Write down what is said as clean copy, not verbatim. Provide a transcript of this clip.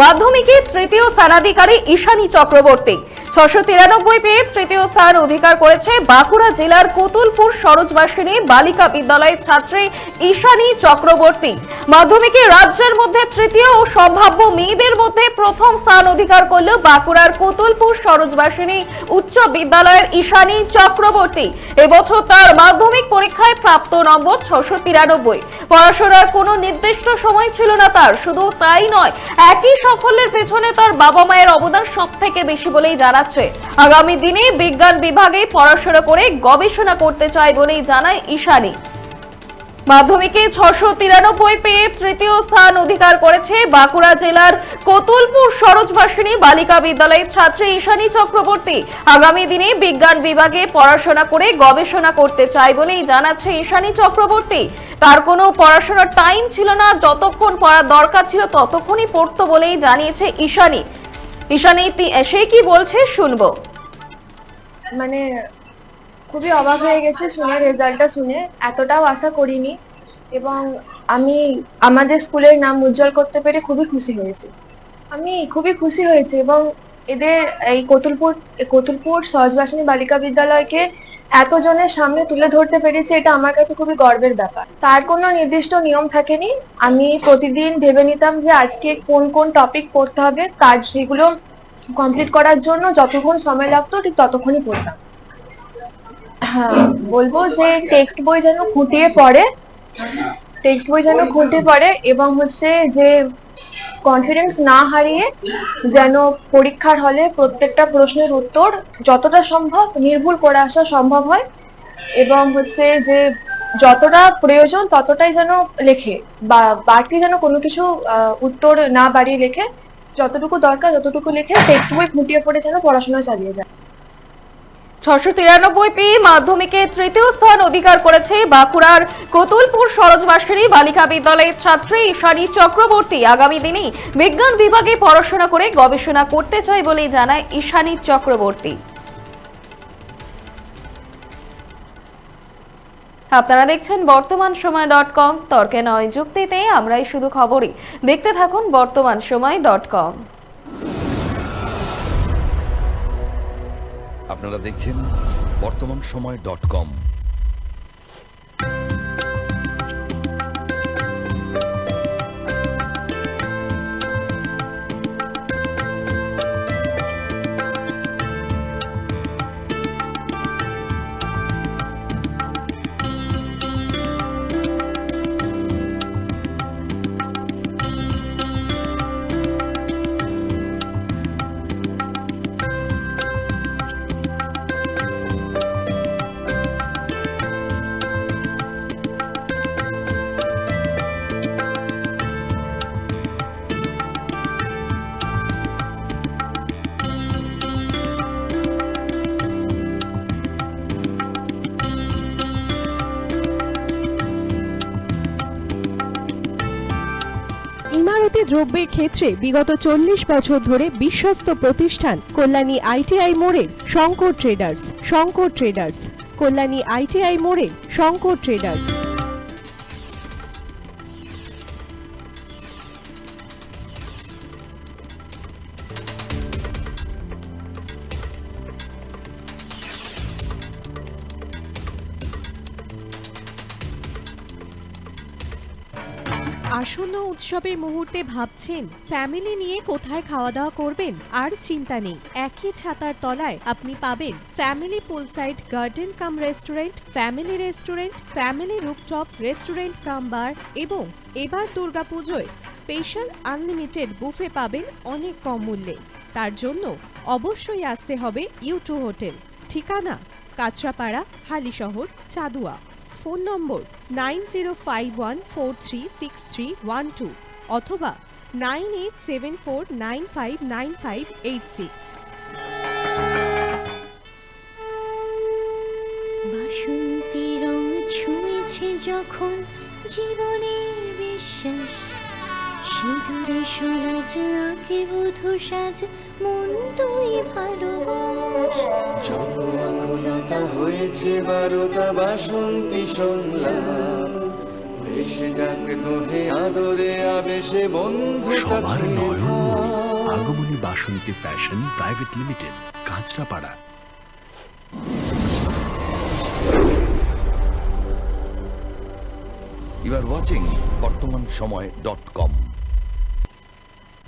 মাধ্যমিকে তৃতীয় স্থানাধিকারী ঈশানী চক্রবর্তী 693 পেয়ে তৃতীয় স্থান অধিকার করেছে বাঁকুড়া জেলার কোতুলপুর সরোজবাসিনী বালিকা বিদ্যালয়ের ছাত্রী ঈশানী চক্রবর্তী। মাধ্যমিকে রাজ্যের মধ্যে তৃতীয় ও সম্ভাব্য মেয়েদের মধ্যে প্রথম স্থান অধিকার করল বাঁকুড়ার কোতুলপুর সরোজবাসিনী উচ্চ বিদ্যালয়ের ঈশানী চক্রবর্তী। এবছর তার মাধ্যমিক পরীক্ষায় প্রাপ্ত নম্বর 693। পড়াশোনার কোনো নির্দিষ্ট সময় ছিল না তার, শুধু তাই নয়, একই সাফল্যের পেছনে তার বাবা মায়ের অবদান সবথেকে বেশি বলেই জানাচ্ছে। আগামী দিনে বিজ্ঞান বিভাগে পড়াশোনা করে গবেষণা করতে চায় বলেই জানায় ঈশানী। মাধ্যমিকে 693 পেয়ে তৃতীয় স্থান অধিকার করেছে বাঁকুড়া জেলার কোতুলপুর সরোজবাসিনী বালিকা বিদ্যালয়ের ছাত্রী ঈশানী চক্রবর্তী। আগামী দিনে বিজ্ঞান বিভাগে পড়াশোনা করে গবেষণা করতে চায় বলেই জানাচ্ছে ঈশানী চক্রবর্তী। তার কোনো পড়াশোনার টাইম ছিল না, যতক্ষণ পড়ার দরকার ছিল ততক্ষণই পড়তো বলেই জানিয়েছে ঈশানী। ঈশানী সে কি বলছে শুনবো। মানে খুবই অবাক হয়ে গেছে শুনে, রেজাল্টটা শুনে এতটাও আশা করিনি, এবং আমি আমাদের স্কুলের নাম উজ্জ্বল করতে পেরে খুবই খুশি হয়েছি এবং এদের এই কোতুলপুর সরোজবাসিনী বালিকা বিদ্যালয়কে এতজনের সামনে তুলে ধরতে পেরেছে, এটা আমার কাছে খুবই গর্বের ব্যাপার। তার কোনো নির্দিষ্ট নিয়ম থাকেনি, আমি প্রতিদিন ভেবে নিতাম যে আজকে কোন কোন টপিক পড়তে হবে, কাজ সেগুলো কমপ্লিট করার জন্য যতক্ষণ সময় লাগতো ঠিক ততক্ষণই পড়তাম। হ্যাঁ, বলবো যে টেক্সট বই যেন খুঁটিয়ে পড়ে এবং হচ্ছে যে কনফিডেন্স না হারিয়ে যেন পরীক্ষার হলে প্রত্যেকটা প্রশ্নের উত্তর যতটা সম্ভব নির্ভুল করে আসা সম্ভব হয়, এবং হচ্ছে যে যতটা প্রয়োজন ততটাই যেন লেখে, বা বাড়তি যেন কোনো কিছু উত্তর না বাড়িয়ে লেখে, যতটুকু দরকার ততটুকু লেখে, টেক্সট বই খুঁটিয়ে পড়ে যেন পড়াশোনা চালিয়ে যায়। 693 পেয়ে মাধ্যমিকে তৃতীয় স্থান অধিকার করেছে বাঁকুড়ার কোতুলপুর সরোজবাসিনী বালিকা বিদ্যালয়ের ছাত্রী ঈশানী চক্রবর্তী। আগামী দিনে বিজ্ঞান বিভাগে পড়াশোনা করে গবেষণা করতে চায় বলেই জানায় ঈশানী চক্রবর্তী। আপনারা দেখছেন বর্তমান সময়.com, তর্কে নয় যুক্তিতে আমরাই শুধু খবরই। দেখতে থাকুন বর্তমান সময়.com। আপনারা দেখছেন বর্তমান সময়.com। ইমারতি দ্রব্যের ক্ষেত্রে বিগত 40 বছর ধরে বিশ্বস্ত প্রতিষ্ঠান কল্যাণী আইটিআই মোড়ের শঙ্কর ট্রেডার্স। কল্যাণী আইটিআই মোড়ের শঙ্কর ট্রেডার্স। আসন্ন উৎসবের মুহূর্তে ভাবছেন ফ্যামিলি নিয়ে কোথায় খাওয়া দাওয়া করবেন? আর চিন্তা নেই, একই ছাতার তলায় আপনি পাবেন family poolside garden cum restaurant, family rooftop restaurant cum bar, এবং এবার দুর্গাপুজোয় স্পেশাল আনলিমিটেড বুফে পাবেন অনেক কম মূল্যে। তার জন্য অবশ্যই আসতে হবে U2 হোটেল। ঠিকানা কাঁচরাপাড়া, হালিশহর, চাদুয়া। ফোন নম্বর 9051436312 অথবা 9874959586। বাসন্তী রং ছুঁয়েছে যখন জীবনের বিশ্বাস, সিঁদুরে সরাজ আঁকে বধূ সাজ, মন তুই ভালোবাস। যত আকুলতা হয়েছে বারোটা বাসন্তী শুনলাম, এসে যাক তোহে আদরে আবেশে বন্ধু সবার Nayanmoni Agamani Basanti fashion private limited, Kanchrapara. You are watching বর্তমান সময়.com